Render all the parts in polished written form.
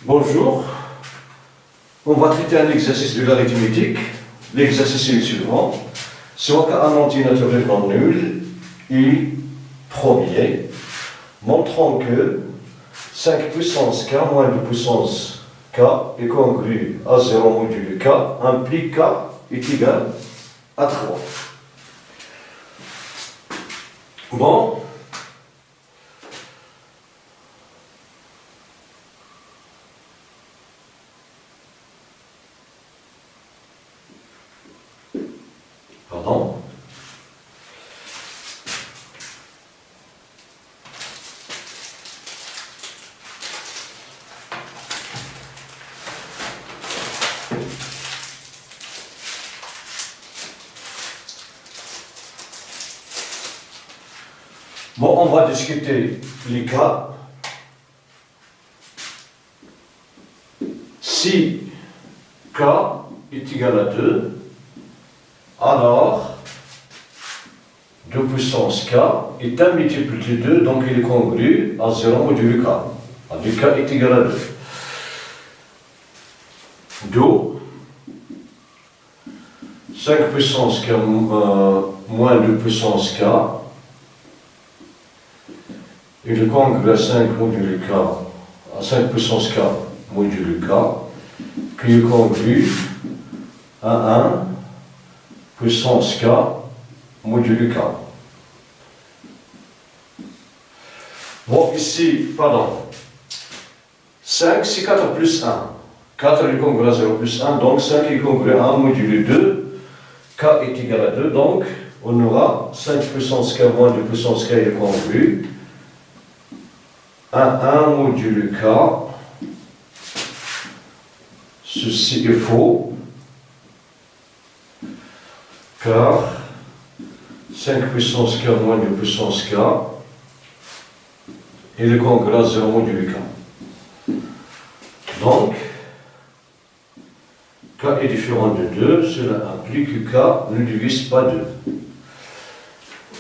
Bonjour, on va traiter un exercice de l'arithmétique. L'exercice est le suivant. Si on a un ordinateur non nul, I premier, montrant que 5 puissance k moins 2 puissance k est congru à 0 modulo k implique k est égal à 3. Bon. Pardon. Bon, on va discuter les cas. Si k est égal à 2, alors 2 puissance k est un multiple de 2, donc il est congru à 0 modulo k. Donc k est égal à 2. D'où 5 puissance k moins 2 puissance k il est congru à 5 modulo k, à 5 puissance k modulo k, qui est congru à 1 puissance k modulo k. Bon, ici, pardon, 5 c'est 4 plus 1. 4 est congru à 0 plus 1, donc 5 est congru à 1 modulo 2. K est égal à 2, donc on aura 5 puissance k moins 2 puissance k est congru à 1 modulo k. Ceci est faux, car 5 puissance k moins 2 puissance k il est congru à 0 modulo k. Donc, k est différent de 2, cela implique que k ne divise pas 2.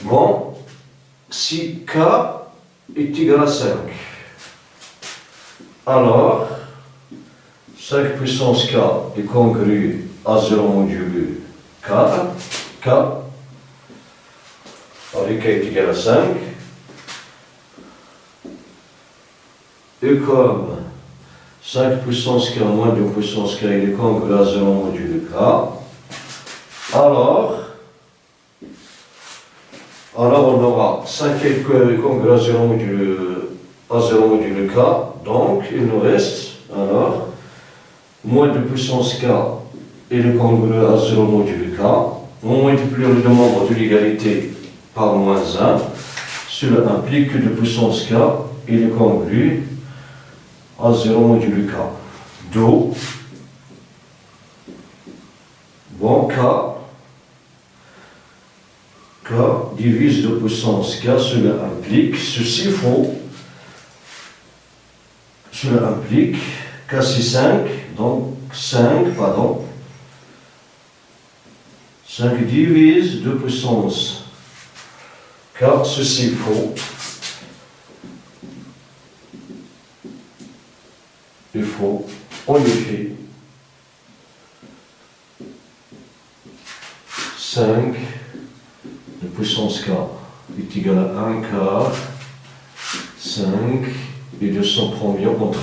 Bon, si k est égal à 5, alors 5 puissance k est congru à 0 modulo 4, k, alors k est égal à 5, et comme 5 puissance k moins 2 puissance k il est congru à 0 modulo k, alors on aura 5 est congru à 0 modulo k, donc il nous reste alors moins 2 puissance k il est congru à 0 modulo k, on multiplie les deux membres de l'égalité par moins 1, cela implique que 2 puissance k il est congru à 0 modulo k. D'où, bon, k divise 2 puissance k, cela implique, ceci faux, cela implique k c'est 5, donc 5 divise 2 puissance k, ceci faux. Il faut, en effet, 5 de puissance k est égal à 1 quart, 5 et 200 premiers entre 1.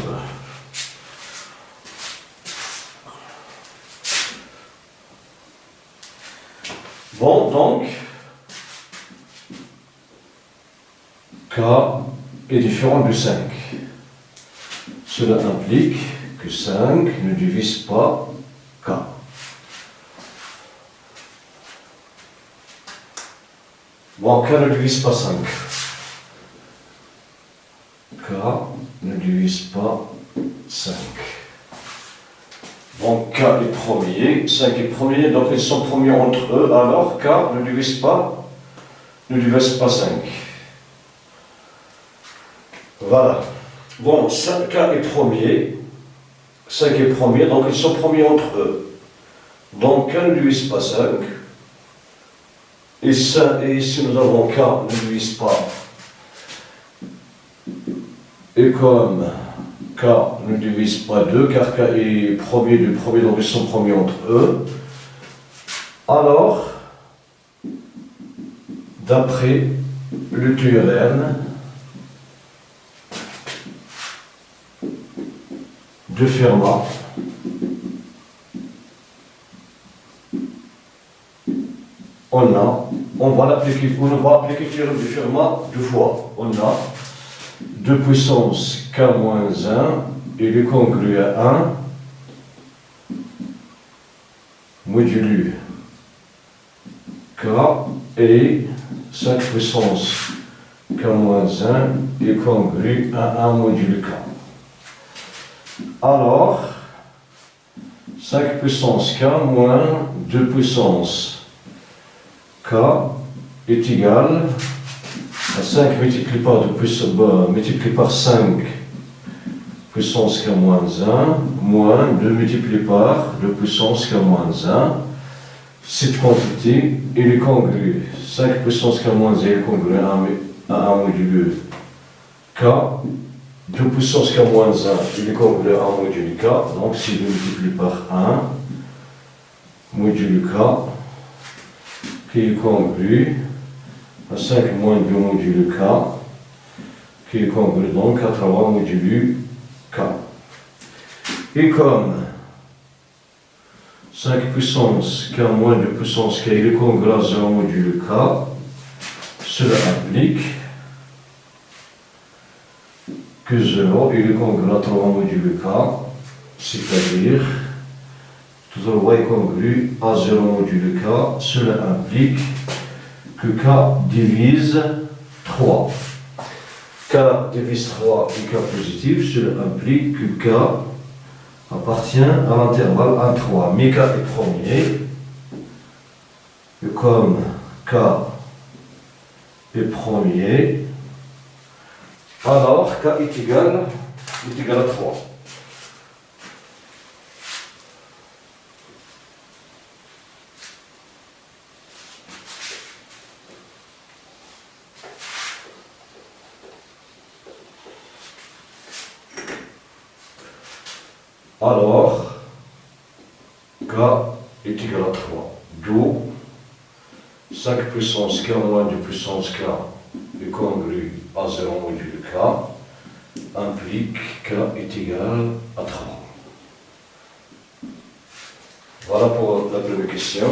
Bon, donc, k est différent de 5. Cela implique que 5 ne divise pas k. Bon, k ne divise pas 5. K ne divise pas 5. Bon, k est premier, 5 est premier, donc ils sont premiers entre eux, alors k ne divise pas 5. Voilà. Bon, 5k est premier, 5 est premier, donc ils sont premiers entre eux. Donc k ne divise pas 5. Et ici nous avons k ne divise pas. Et comme K ne divise pas 2 car K est premier du premier, donc ils sont premiers entre eux. Alors, d'après le théorème de Fermat, on va appliquer le théorème de Fermat deux fois. On a 2 puissance k moins 1 il est congru à 1 modulo k et 5 puissance k moins 1 est congru à 1 modulo k. Alors, 5 puissance k moins 2 puissance k est égal à 5 multiplié par 5 puissance k moins 1 moins 2 multiplié par 2 puissance k moins 1. Cette quantité est congrue. 5 puissance k moins 1 est congrue à 1 modulo k. 2 puissance k moins 1 est congrue à 1 modulo k. Donc si je multiplie par 1 modulo k qui est congru à 5 moins 2 modulo k, qui est congru donc à 3 modulo k. Et comme 5 puissance k moins 2 puissance k est congru à 0 modulo k, cela implique que 0 est congru à 3 modulo k, c'est-à-dire tout est congru à 0 modulo k, cela implique que k divise 3. K divise 3 est k positif, cela implique que k appartient à l'intervalle 1-3. Mais k est premier, et comme k est premier, alors k est égal à 3. Alors, k est égal à 3. D'où 5 puissance k moins 2 puissance k est congru à 0 modulo k implique k est égal à 3. Voilà pour la première question.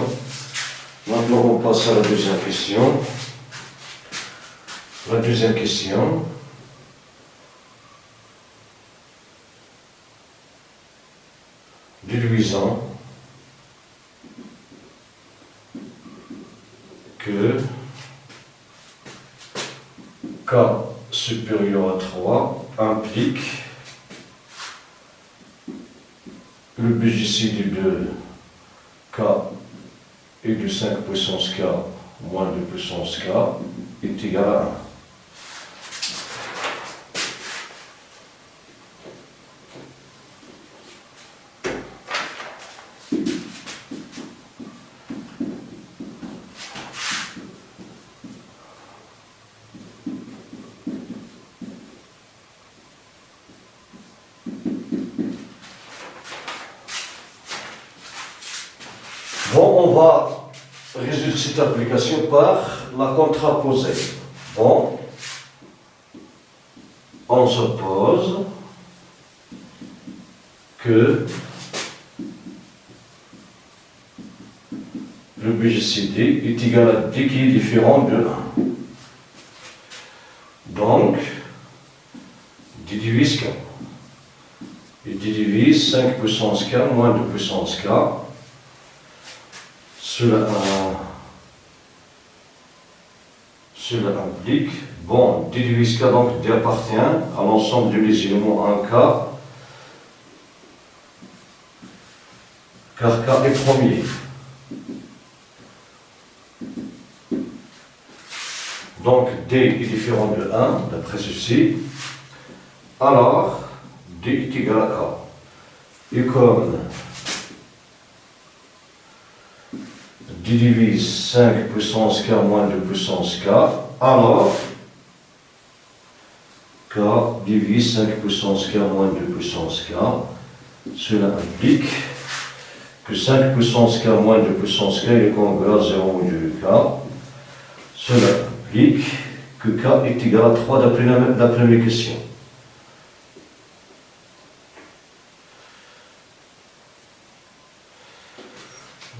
Maintenant, on passe à la deuxième question. La deuxième question. Déduisant que k supérieur à 3 implique le BJCD de k et de 5 puissance k moins 2 puissance k est égal à 1. Bon, on va résoudre cette application par la contraposée. Bon, on suppose que le BJCD est égal à D qui est différent de 1. Donc, D divise K. Et D divise 5 puissance K moins 2 puissance K. Cela implique, bon, D divise K, donc D appartient à l'ensemble des éléments 1K, car K est premier. Donc D est différent de 1, d'après ceci. Alors, D est égal à K. Et comme D divise 5 puissance K moins 2 puissance K, alors K divise 5 puissance K moins 2 puissance K. Cela implique que 5 puissance K moins 2 puissance K est congrue à 0 modulo K. Cela implique que K est égal à 3 d'après mes questions.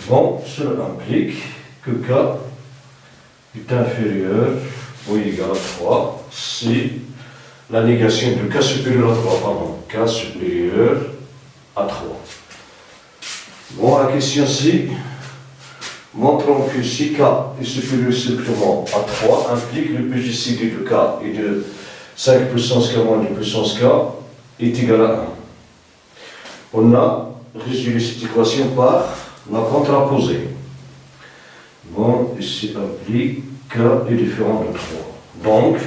Bon, cela implique que K est inférieur ou égal à 3 si la négation de K supérieur à 3, pardon, K supérieur à 3. Bon, la question C, montrons que si K est supérieur strictement à 3, implique le PGCD de K et de 5 puissance K moins 2 puissance K est égal à 1. On a résolu cette équation par la contraposée. Bon, ici implique K est différent de 3. Donc,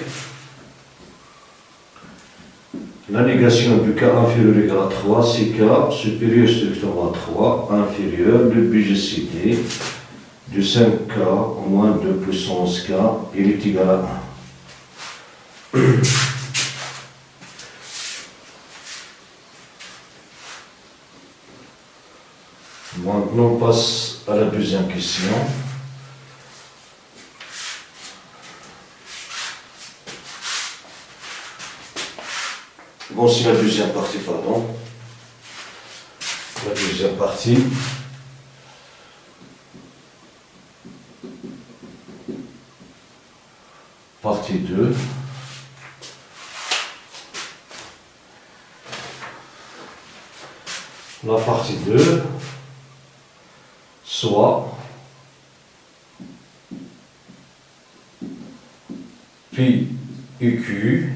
la négation du K inférieur ou égal à 3, c'est K supérieur strictement à 3, inférieur le BGCD de 5K moins 2 puissance K, il est égal à 1. Maintenant, on passe à la deuxième question. Bon, c'est la deuxième partie, pardon. La deuxième partie. Partie 2. La partie 2, soit Pi et Q,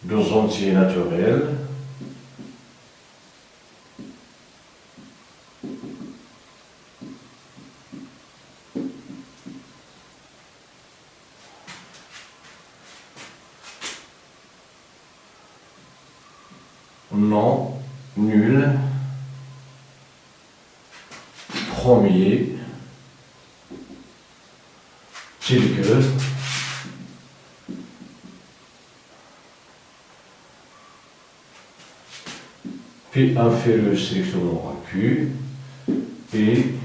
deux entiers naturels, non nul, premier, tel que P inférieur strictement à Q et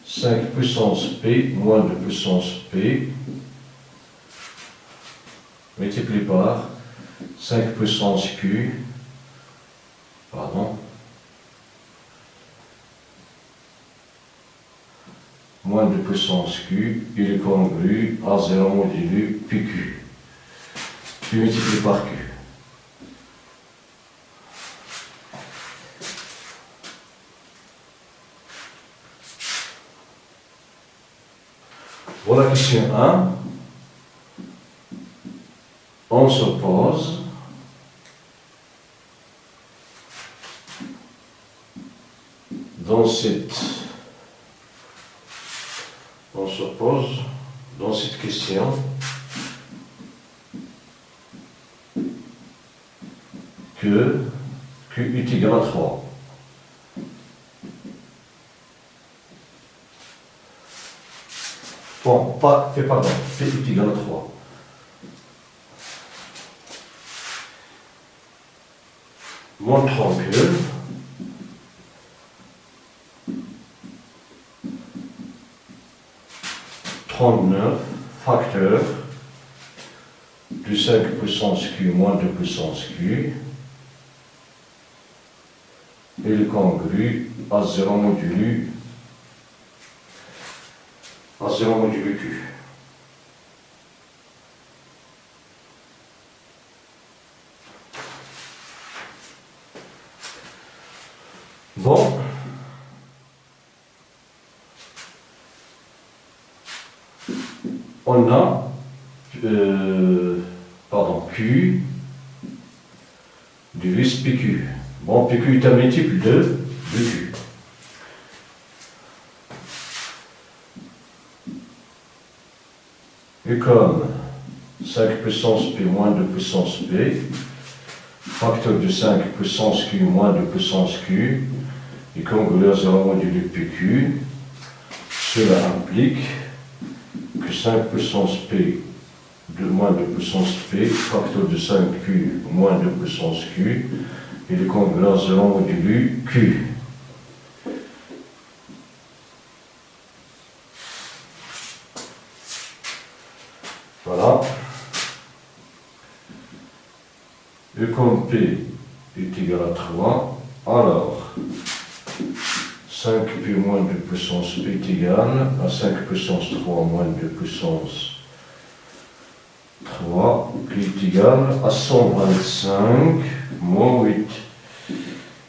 5 puissance P moins 2 puissance P multiplié par 5 puissance Q, pardon, moins 2 puissance Q, il est congru à 0 modulo PQ, puis multiplié par Q. Voilà question 1. On se pose dans cette question que Q est égal à 3. Bon, pardon, P est égal à 3. Montrons que facteur du 5 puissance Q moins 2 puissance Q est congru à 0 modulo Q. Bon. On a Q divise PQ. Bon, PQ est un multiple de Q. Et comme 5 puissance P moins 2 puissance P, facteur de 5 puissance Q moins 2 puissance Q, est congru à 0 modulo PQ, cela implique que 5 puissance P de moins 2 puissance P, facteur de 5Q moins 2 puissance Q, il est congruent à 0 modulo Q. Voilà. Et comme P est égal à 3, alors 5P moins 2 puissance P est égal à 5 puissance 3 moins 2 puissance 3, qui est égal à 125 moins 8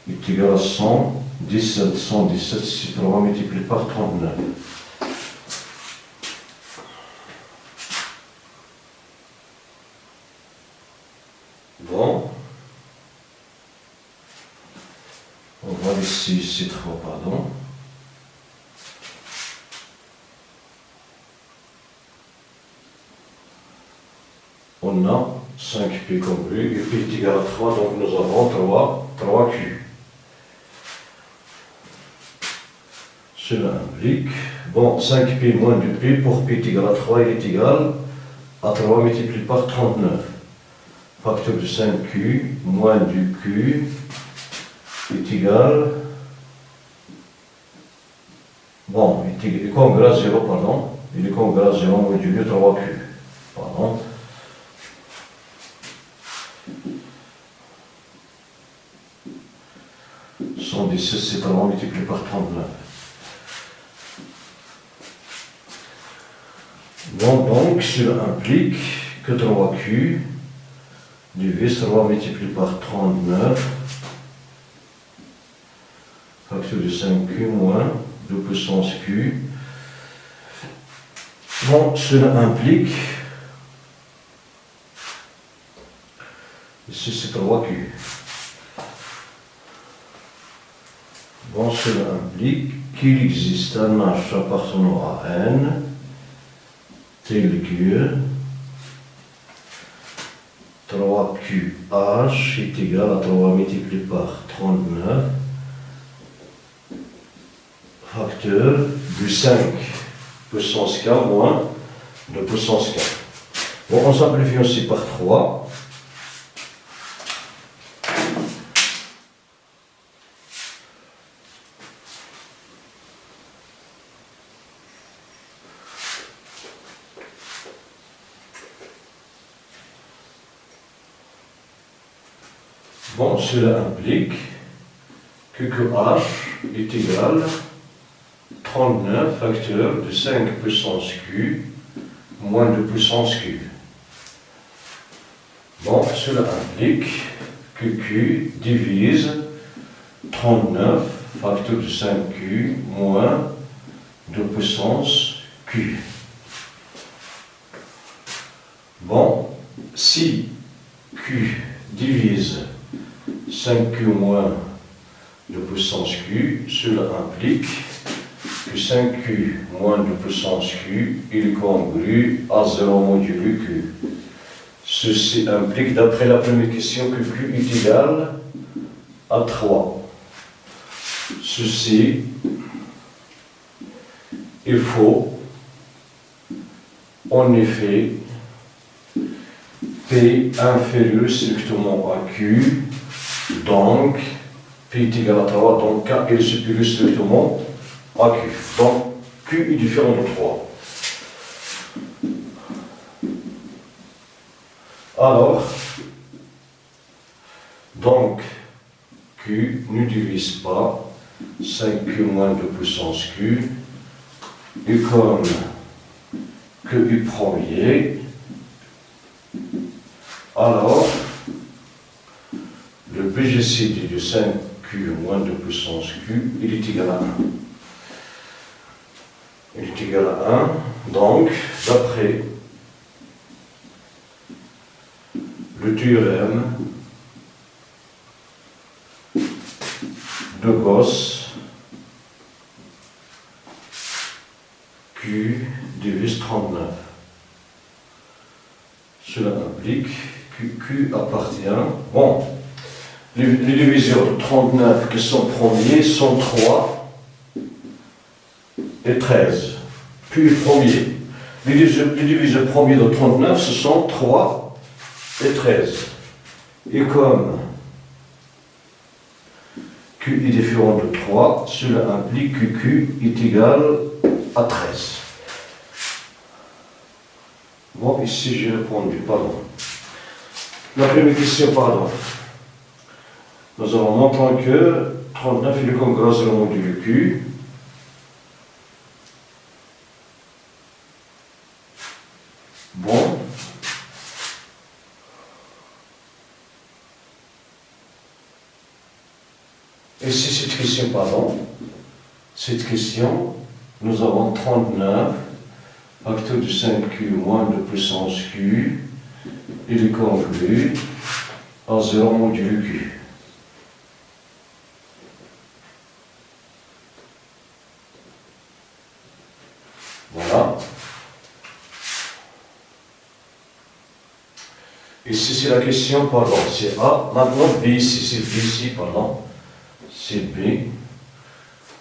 est égal à 117. 117, si 3 multiplié par 39. Bon. On va ici, c'est 3, pardon. On a 5P congru, et P est égal à 3, donc nous avons 3Q. Cela implique, bon, 5P moins 2P, pour P est égal à 3, il est égal à 3 multiplié par 39. Facteur de 5Q moins du Q est égal, bon, il est congruent à 0, pardon, il est congruent à 0 modulo 3Q, pardon. C'est 3 multiplié par 39. Bon, donc, cela implique que 3Q divise 3 multiplié par 39, facteur de 5Q moins 2 puissance Q. Bon, cela implique, ici c'est 3Q. Bon, cela implique qu'il existe un H appartenant à N tel que 3QH est égal à 3 multiplié par 39 facteur du 5 puissance K moins de puissance K. Bon, on simplifie aussi par 3. Bon, cela implique que H est égal à 39 facteur de 5 puissance Q moins 2 puissance Q. Bon, cela implique que Q divise 39 facteur de 5Q moins 2 puissance Q. Bon, si Q divise 5Q moins de puissance Q, cela implique que 5Q moins de puissance Q, il est congru à 0 modulo Q. Ceci implique, d'après la première question, que Q est égal à 3. Ceci, il faut, en effet, P inférieur strictement à Q, donc P est égal à 3, donc K est supérieur strictement à Q. Donc Q est différent de 3. Alors, donc Q ne divise pas 5Q moins de puissance Q, et comme QU premier, alors le BGCD de 5Q moins de puissance Q, il est égal à 1. Il est égal à 1, donc d'après le théorème de Gauss, Q divise 39. Cela implique que Q appartient, bon, les diviseurs de 39 qui sont premiers sont 3 et 13. Q est premier. Les diviseurs premiers de 39, ce sont 3 et 13. Et comme Q est différent de 3, cela implique que Q est égal à 13. Bon, ici j'ai répondu, pardon. La première question, pardon. Nous allons montrer que 39 est le congrès de le module Q. Bon. Et si cette question, pardon, cette question, nous avons 39 facteur de 5Q moins de puissance Q, il est congru à 0 modulo Q. Voilà. Ici, c'est la question, pardon, c'est A. Maintenant, B ici, c'est B ici, pardon. C'est B.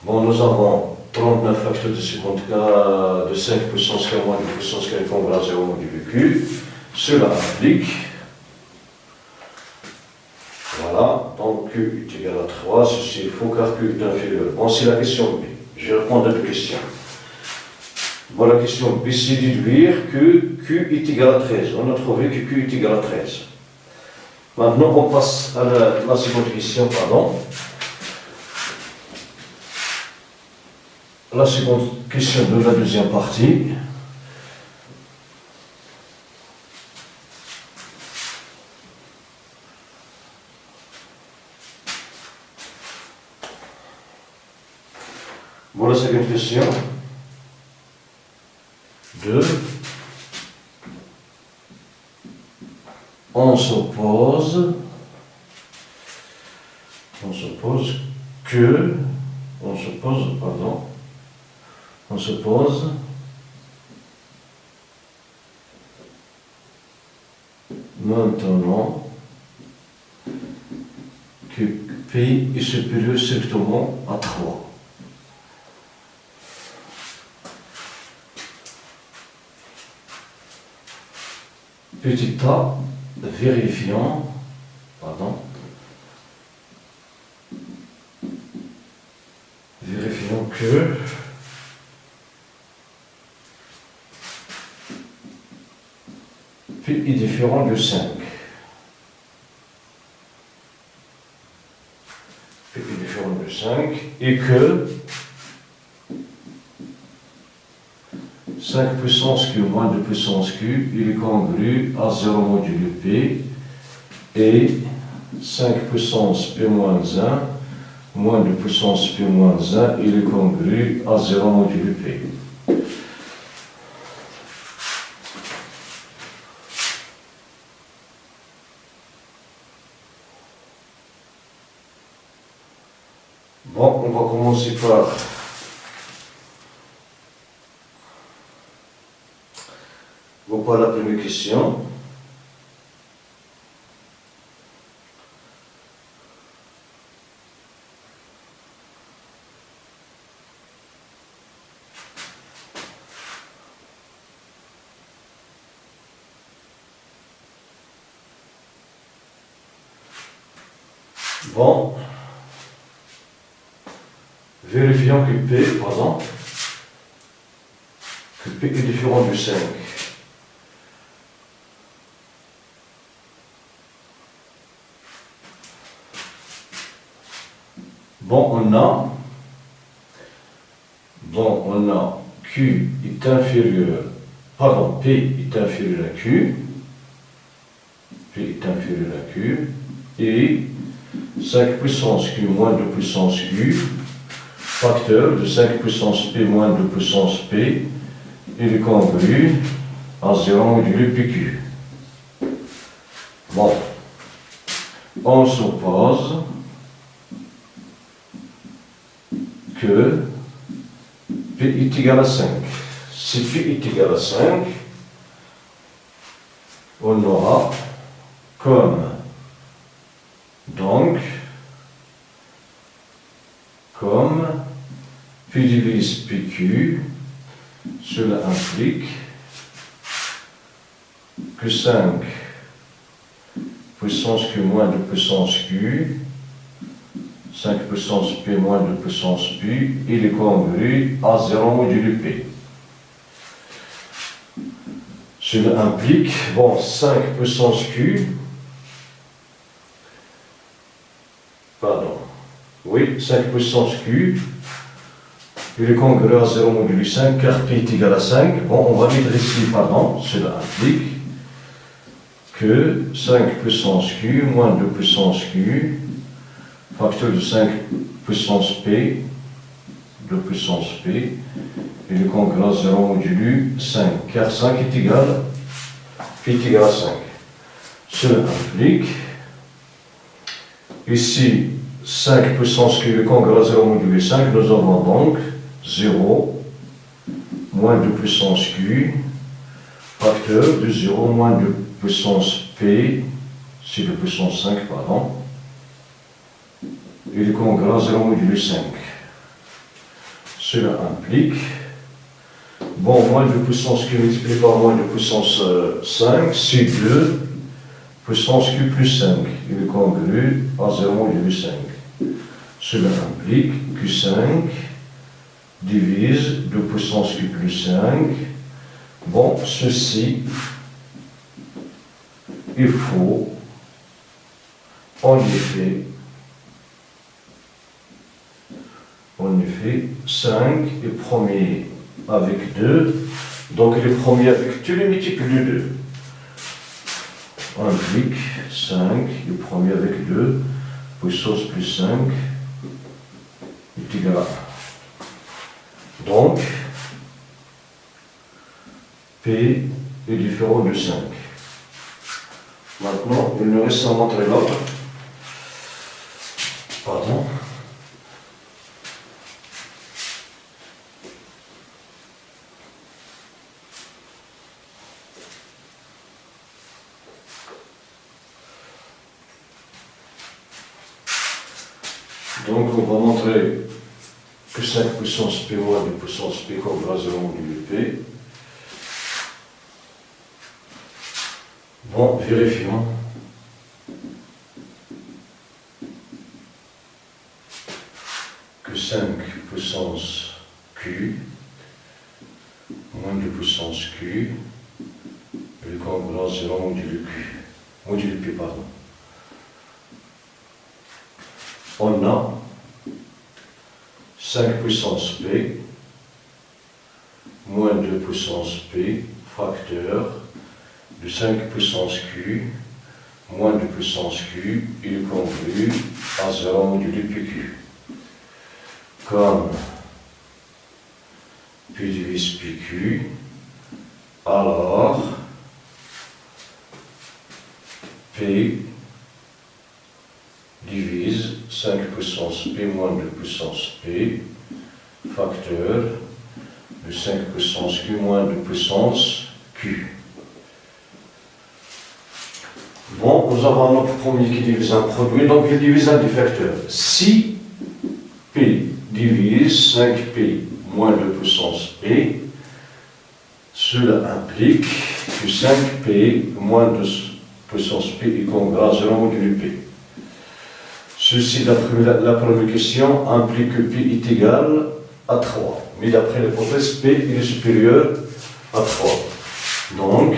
Bon, nous avons 39 facteurs de 50K de 5 puissance K moins de puissance K congrès à 0 modulo Q. Cela implique, voilà, donc Q est égal à 3, ceci est faux car Q est inférieur. Bon, c'est la question B. Je vais répondre à deux questions. Bon, la question B, c'est déduire que Q est égal à 13. On a trouvé que Q est égal à 13. Maintenant, on passe à la seconde question, pardon. La seconde question de la deuxième partie. Bon, la seconde question. 2. On suppose maintenant que P est supérieur strictement à 3. Petit a, vérifiant, que P est différent de 5. P est différent de 5 et que 5 puissance Q moins 2 puissance Q, il est congru à 0 modulo P et 5 puissance P moins 1 moins 2 puissance P moins 1, il est congru à 0 modulo P. Bon, on va commencer par la première question. Bon, vérifions que P, que P est différent du 5. Bon, on a Q est inférieur, P est inférieur à Q, et 5 puissance Q moins 2 puissance Q, facteur de 5 puissance P moins 2 puissance P, il est congru à 0 modulo PQ. Bon, on suppose que P est égal à 5. Si P est égal à 5, on aura comme P divise PQ, cela implique Q5 puissance Q moins 2 puissance Q, 5 puissance P moins 2 puissance P, il est congru à 0 modulo P. Cela implique, bon, 5 puissance Q, pardon, oui, 5 puissance Q, il est congru à 0 modulo 5, car P est égal à 5. Bon, on va mettre ici, pardon, cela implique que 5 puissance Q moins 2 puissance Q, facteur de 5 puissance P, 2 puissance P, et le congru à 0 modulo 5, car 5 est égal, P est égal à 5. Cela implique, ici, 5 puissance Q, le congru à 0 modulo 5, nous avons donc 0 moins 2 puissance Q, facteur de 0 moins 2 puissance P, c'est de puissance 5, pardon, et le congru à 0 modulo 5. Cela implique, bon, moins 2 puissance Q multiplié par moins 2 puissance 5, c'est 2 puissance Q plus 5, et le congru à 0 modulo 5. Cela implique Q5 divise 2 puissance Q plus 5. Bon, ceci, il faut, en effet, 5 est premier avec 2, donc il est premier avec tous les multiples de 2. Implique 5 est premier avec 2, puissance plus 5 est égal à 1. Donc, P est différent de 5. Maintenant, il nous reste à montrer l'autre. Pardon. Donc, on va montrer que 5 puissance P moins 2 puissance P congru à 0 modulo P. Bon, vérifions. Que 5 puissance Q moins 2 puissance Q est congru à 0 modulo Q. Modulo P, pardon. On a 5 puissance P moins 2 puissance P facteur de 5 puissance Q moins 2 puissance Q, il est congru à 0 modulo PQ. Comme P divise PQ, alors P divise 5 puissance P moins 2 puissance P, facteur de 5 puissance Q moins 2 puissance Q. Bon, nous avons notre premier qui divise un produit, donc il divise un des facteurs. Si P divise 5P moins 2 puissance P, cela implique que 5P moins 2 puissance P est congru à 0 modulo P. Ceci, d'après la première question, implique que P est égal à 3. Mais d'après l'hypothèse, P est supérieur à 3. Donc,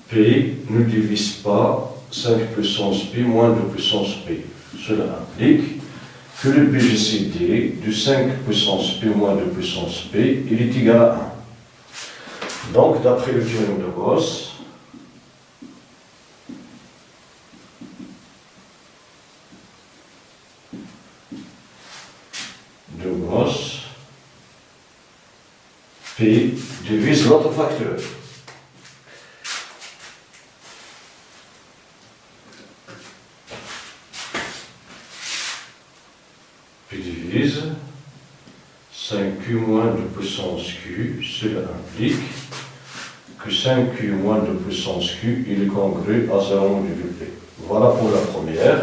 P ne divise pas 5 puissance P moins 2 puissance P. Cela implique que le PGCD de 5 puissance P moins 2 puissance P, il est égal à 1. Donc, d'après le théorème de Gauss, P divise l'autre facteur. P divise 5Q moins 2 puissance Q, cela implique que 5Q moins 2 puissance Q, il est congru à 0 modulo P. Voilà pour la première.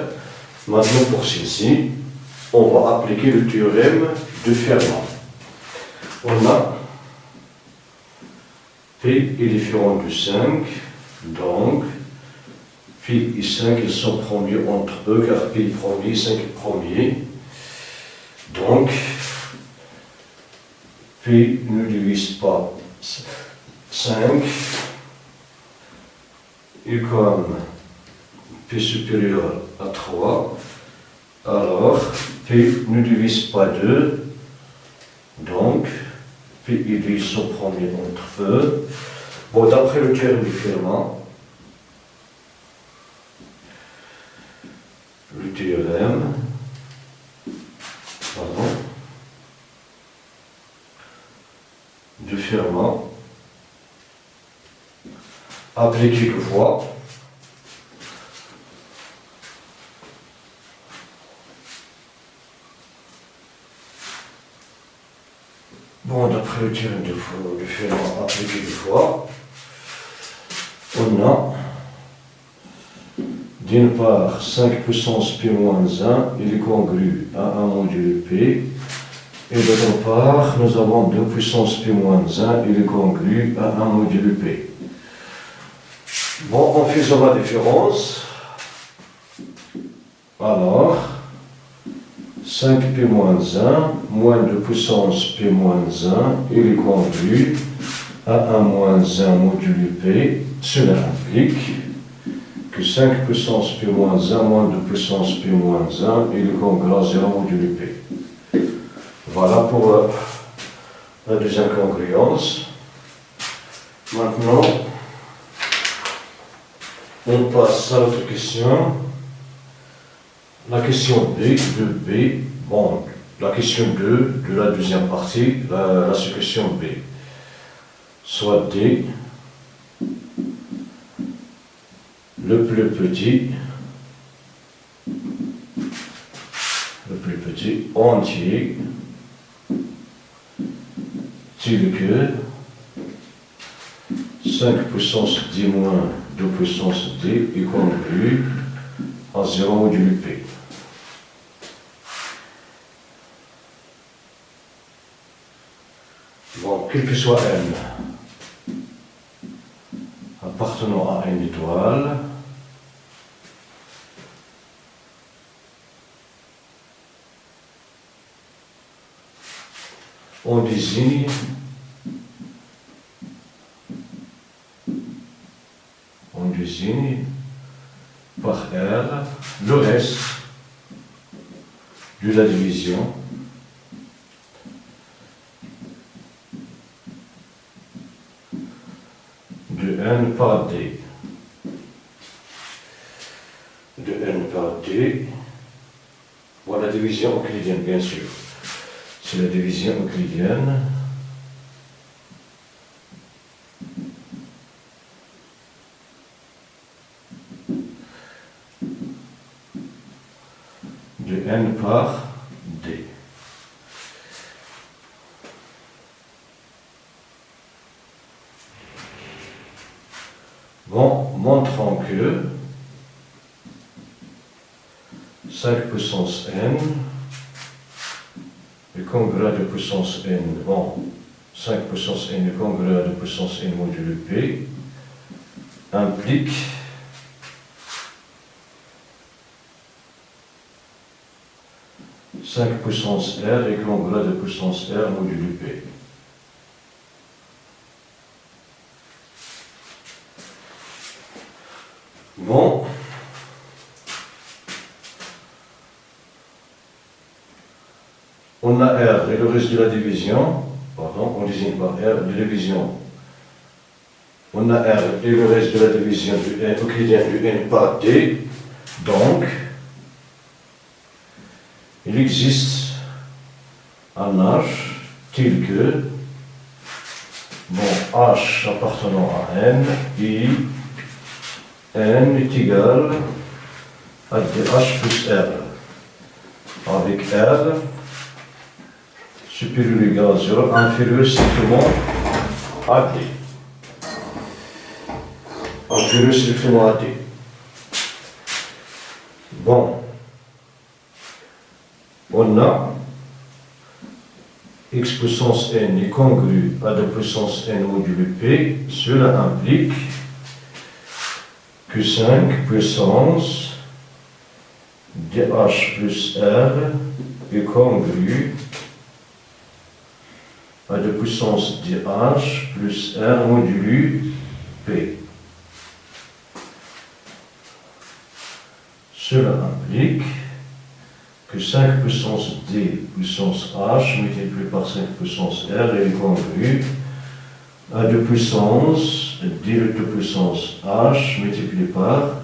Maintenant pour celle-ci, on va appliquer le théorème de Fermat. On a P est différent du 5, donc P et 5 ils sont premiers entre eux, car P est premier, 5 est premier. Donc, P ne divise pas 5, et comme P supérieur à 3, alors P ne divise pas 2, donc P et 2 sont premiers entre eux. Bon, d'après le théorème du Fermat, le théorème, de Fermat, appliqué deux fois, bon, d'après le théorème de Fermat appliqué deux fois, on a d'une part 5 puissance P-1, il est congru à 1 module P, et d'autre part, nous avons 2 puissance P-1, il est congru à 1 module P. Bon, en faisant la différence, alors 5P-1 moins 2 puissance P-1, il est congru à 1 moins 1 module P. Cela implique que 5 puissance P-1 moins 2 puissance P-1, il est congru à 0 module P. Voilà pour la deuxième congruence. Maintenant, on passe à l'autre question. La question B, de B, bon, la question 2 de la deuxième partie, la sous-question B. Soit D, le plus petit entier, tel que 5 puissance D moins 2 puissance D est congru à 0 module P. Bon, quel que soit n appartenant à n étoile, on désigne par R le reste de la division de n par d. De n par d, voilà la division euclidienne, bien sûr. C'est la division euclidienne de n par d. Bon, montrons que 5 puissance n, le congruent de puissance n, bon, 5 puissance n, le congruent de puissance n modulo p, implique cinq puissance r et congruent de puissance r modulo p. Bon, on a R et le reste de la division, pardon, on désigne par R de division. On a R et le reste de la division du n euclidien du n par d, donc il existe un H tel que, bon, H appartenant à n, I, n est égal à dh plus r, avec r supérieur ou égal à 0, inférieur strictement à d. Inférieur strictement à d. Bon, on a x puissance n est congru à 2 puissance n modulo p, cela implique que 5 puissance dh plus r est congru à 2 puissance dh plus r modulo p. Cela implique que 5 puissance d puissance h multiplié par 5 puissance r est congru à 2 puissance d de 2 puissance h multiplié par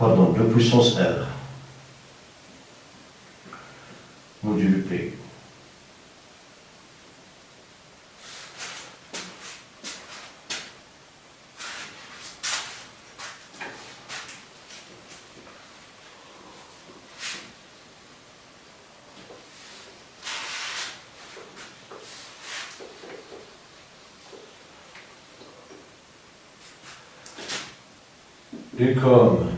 2 puissance r modulo p. Et comme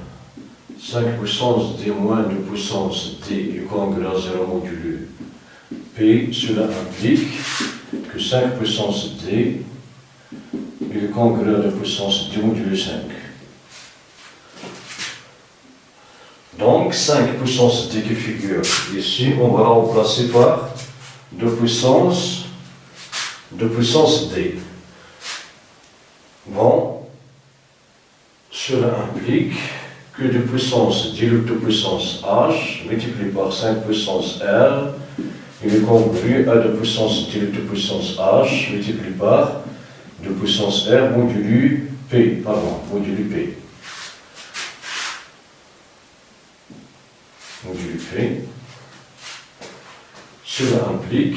5 puissance d moins 2 puissance d est congru à 0 modulo p, cela implique que 5 puissance d est congru à 2 puissance d modulo 5. Donc 5 puissance d qui figure ici, on va remplacer par 2 puissance d. Bon. Cela implique que 2 puissance d de 2 puissance h multiplié par 5 puissance r est congru à 2 puissance d de 2 puissance h multiplié par 2 puissance r modulo p. Modulo p. Cela implique,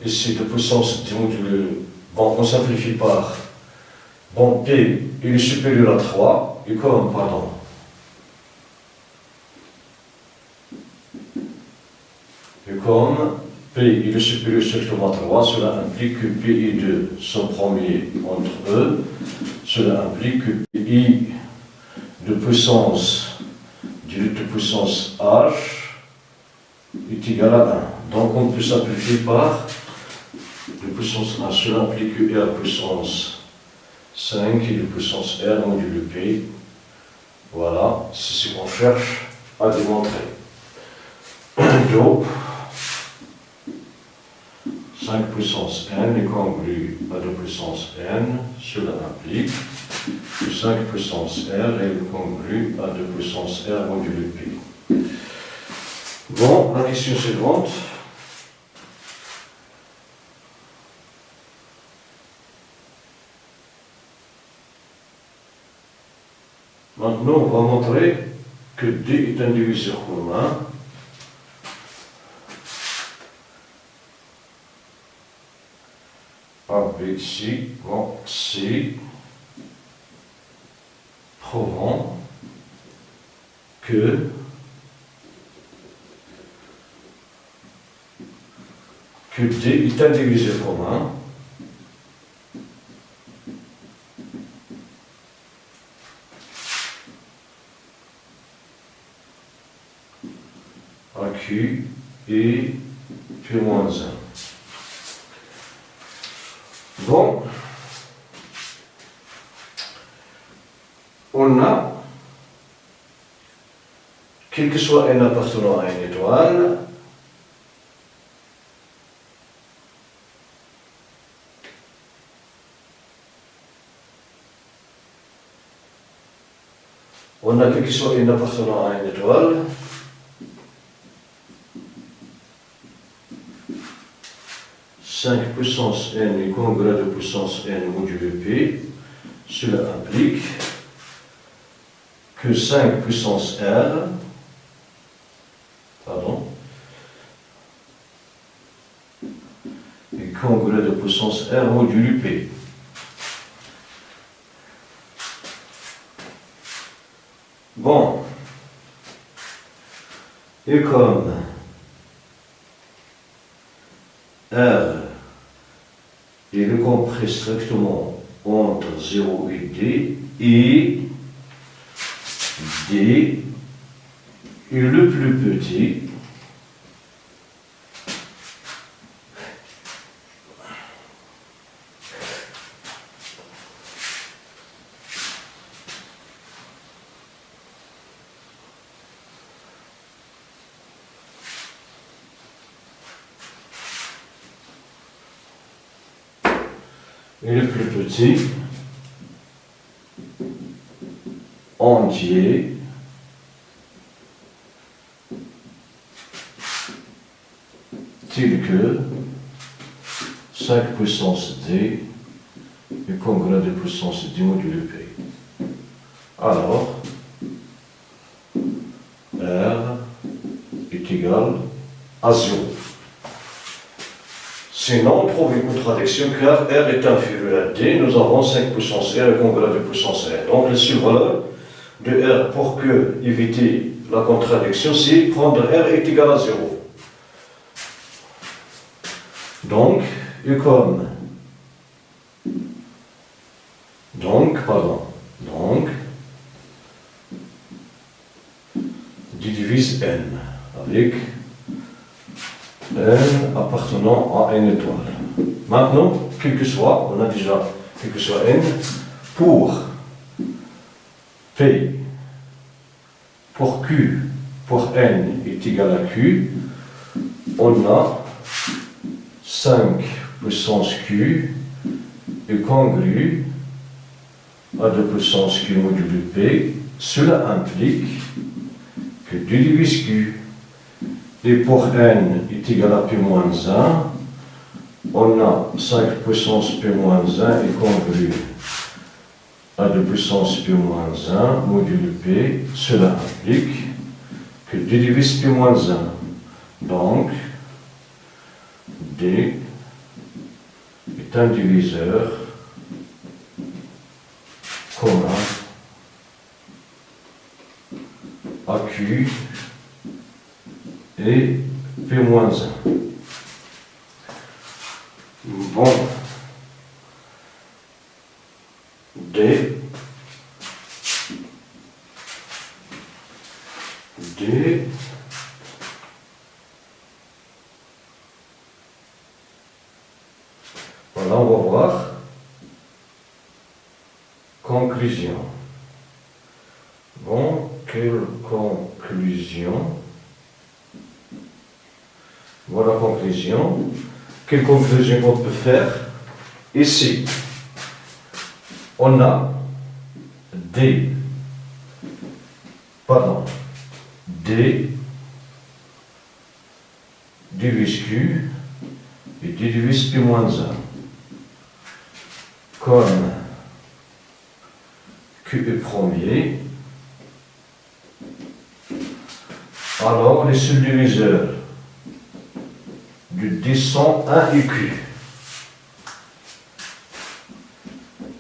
ici 2 puissance d modulo, bon, on simplifie par, bon, p il est supérieur à 3, et comme, p il est supérieur strictement à 3, cela implique que p et 2 sont premiers entre eux, cela implique que pi de puissance d de puissance h est égal à 1. Donc on peut simplifier par de puissance 1, cela implique que r puissance 5 et de puissance r modulo p. Voilà, c'est ce qu'on cherche à démontrer. Donc, 5 puissance n est congru à 2 puissance n, cela implique que 5 puissance r est congru à 2 puissance r modulo p. Bon, la question suivante. Maintenant, on va montrer que D est un diviseur commun. A, B, C, bon, C, prouvant que D est un diviseur commun. Q et P moins 1. Bon, on a, quel que soit n appartenant à une étoile, cinq puissance n est congru à 2 puissance n modulo p, cela implique que 5 puissance r, est congru à 2 puissance r modulo p. Bon, et comme R est compris strictement entre 0 et D, et D est le plus petit et le plus petit entier tel que 5 puissance d du congrès de puissance d modulo p. Alors, R est égal à 0. Sinon, on trouve une contradiction car R est inférieur à D, nous avons 5 puissance R et congrès de puissance R. Donc, la seule valeur de R pour éviter la contradiction, c'est prendre R est égal à 0. Donc, et comme D divise N avec N appartenant à N étoile. Maintenant, quel que soit, on a déjà quel que soit N, pour P, pour Q, pour N est égal à Q, on a 5 puissance Q est congru à 2 puissance Q modulo P. Cela implique que 2 divise Q et pour N est égal à P-1, on a 5 puissance P-1 est congru à 2 puissance P-1 modulo P. Cela implique que 2 divise P-1. Donc, D est un diviseur commun à Q et P-1. Bon, D voilà, on va voir. Conclusion. Bon, quelle conclusion? Voilà la conclusion. Quelle conclusion on peut faire? Ici, on a D divise Q et D divise P-1. Comme Q est premier, alors les subdiviseurs du D sont 1 et Q.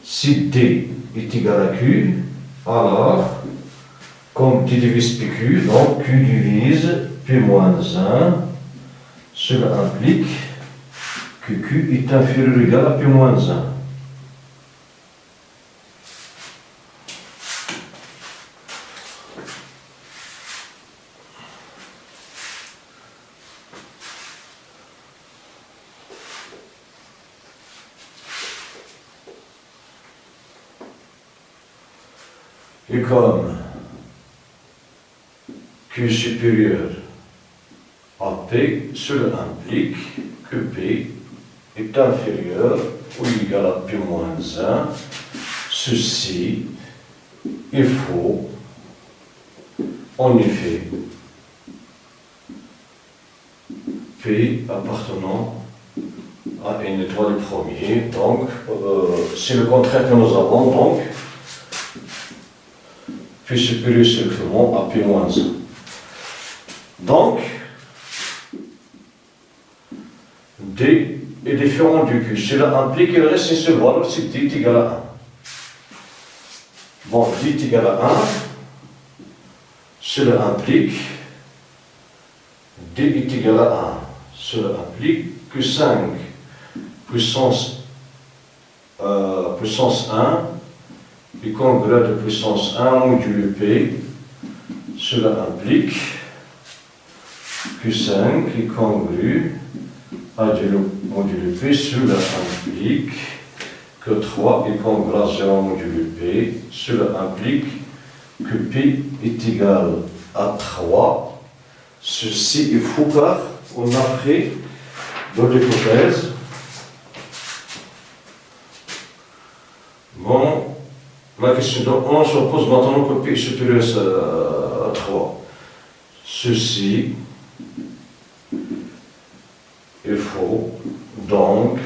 Si D est égal à Q, alors, comme D divise PQ, donc Q divise P-1, cela implique que Q est inférieur ou égal à P-1. Et comme Q supérieur à P, cela implique que P est inférieur ou égal à P-1. Ceci est faux. En effet, P appartenant à une étoile premier, donc c'est le contraire que nous avons, donc P supérieur simplement à P-1. Donc, D est différent du Q. Cela implique qu'il reste une seule valeur, c'est D est égal à 1. Bon, D est égal à 1, cela implique D est égal à 1. Cela implique que 5 puissance 1 est congrès de puissance 1 modulo P. Cela implique que 5 est congru à 2 modulo P. Cela implique que 3 est congrès à 0 modulo P. Cela implique que P est égal à 3. Ceci est faux car on a pris dans l'hypothèse Ma question, donc on suppose maintenant que P est supérieur à 3. Ceci est faux, donc,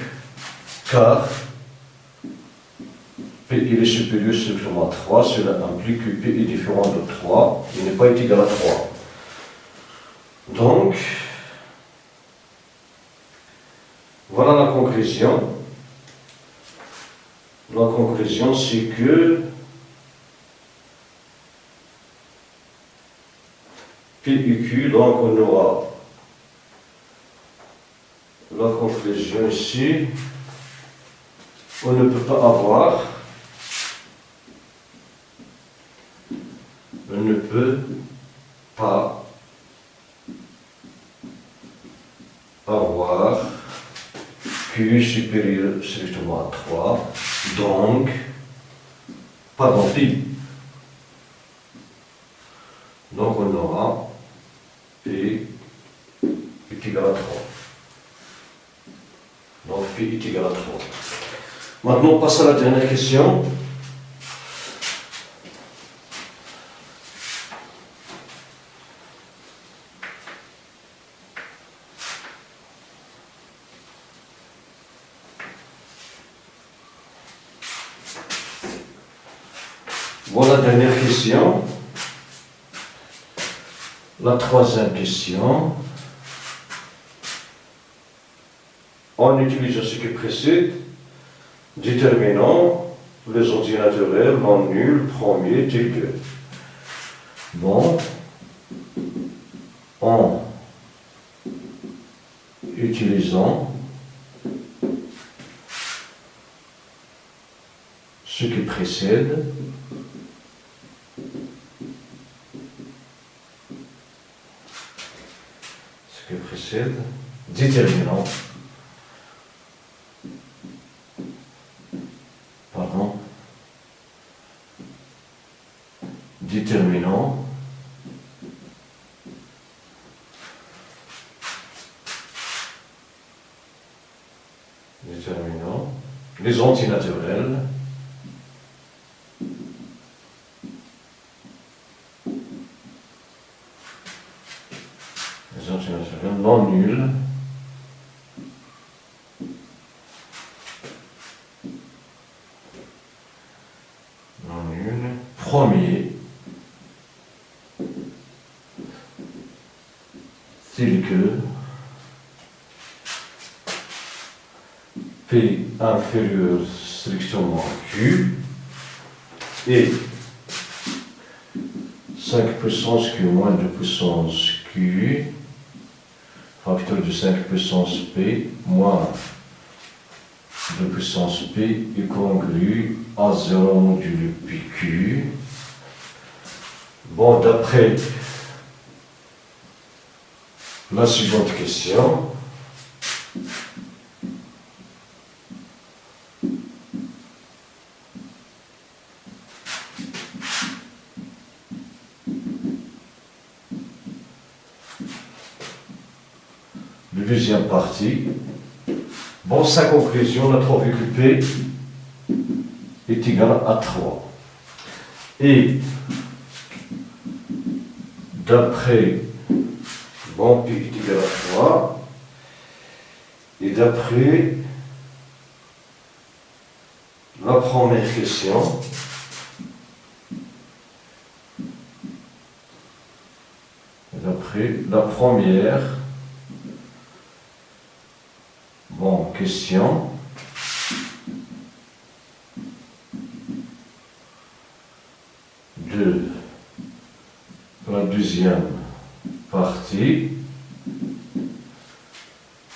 car P il est supérieur strictement à 3, cela implique que P est différent de 3, il n'est pas égal à 3. Donc, voilà la conclusion. La conclusion, c'est que P et Q, donc on aura la conclusion ici, on ne peut pas avoir, on ne peut pas avoir Q supérieur strictement à 3, donc, pardon, pi. Donc on aura P est égal à 3. Donc P est égal à 3. Maintenant on passe à la dernière question. Voilà la dernière question. La troisième question. En utilisant ce qui précède, déterminons les entiers naturels non nuls premiers tels que. Bon, en utilisant ce qui précède, déterminant, déterminant les entiers naturels non nuls premier tel que P inférieur strictement Q et 5 puissance Q moins 2 puissance Q facteur de 5 puissance P moins 2 puissance P est congru à 0 modulo PQ. Bon, d'après la suivante question, la deuxième partie, bon, sa conclusion, on a trouvé que P est égal à 3. Et d'après, bon, P est égal à 3, et d'après la première question, d'après la première, bon, question, de la deuxième partie,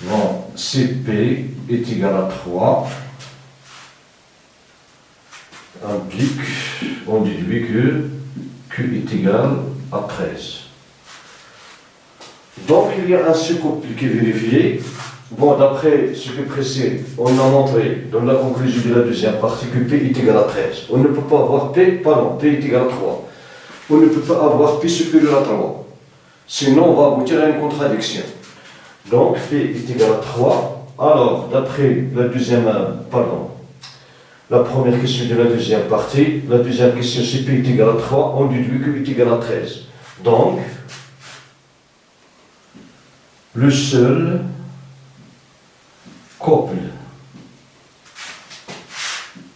bon, CP est égal à 3, implique, on déduit que Q est égal à 13. Donc il y a un secouple qui est vérifié. Bon, d'après ce qui précède, on a montré dans la conclusion de la deuxième partie que P est égal à 13. On ne peut pas avoir P est égal à 3. On ne peut pas avoir P supérieur à 3. Sinon, on va aboutir à une contradiction. Donc, P est égal à 3. Alors, d'après la deuxième, la première question de la deuxième partie. La deuxième question, c'est P est égal à 3, on déduit que U est égal à 13. Donc, le seul couple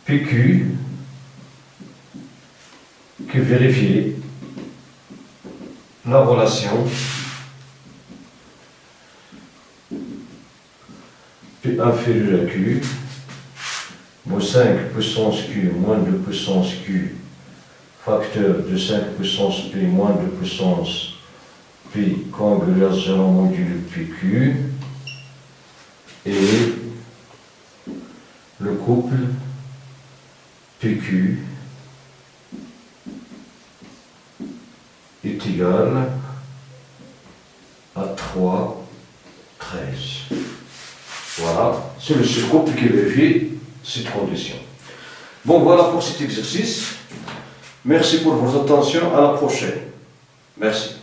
PQ qui vérifie la relation P inférieur à Q, moins 5 puissance Q moins 2 puissance Q, facteur de 5 puissance P moins 2 puissance P coangulation modulo PQ, et le couple PQ est égal à 3, 13. Voilà, c'est le seul couple qui vérifie cette condition. Bon, voilà pour cet exercice. Merci pour votre attention. À la prochaine. Merci.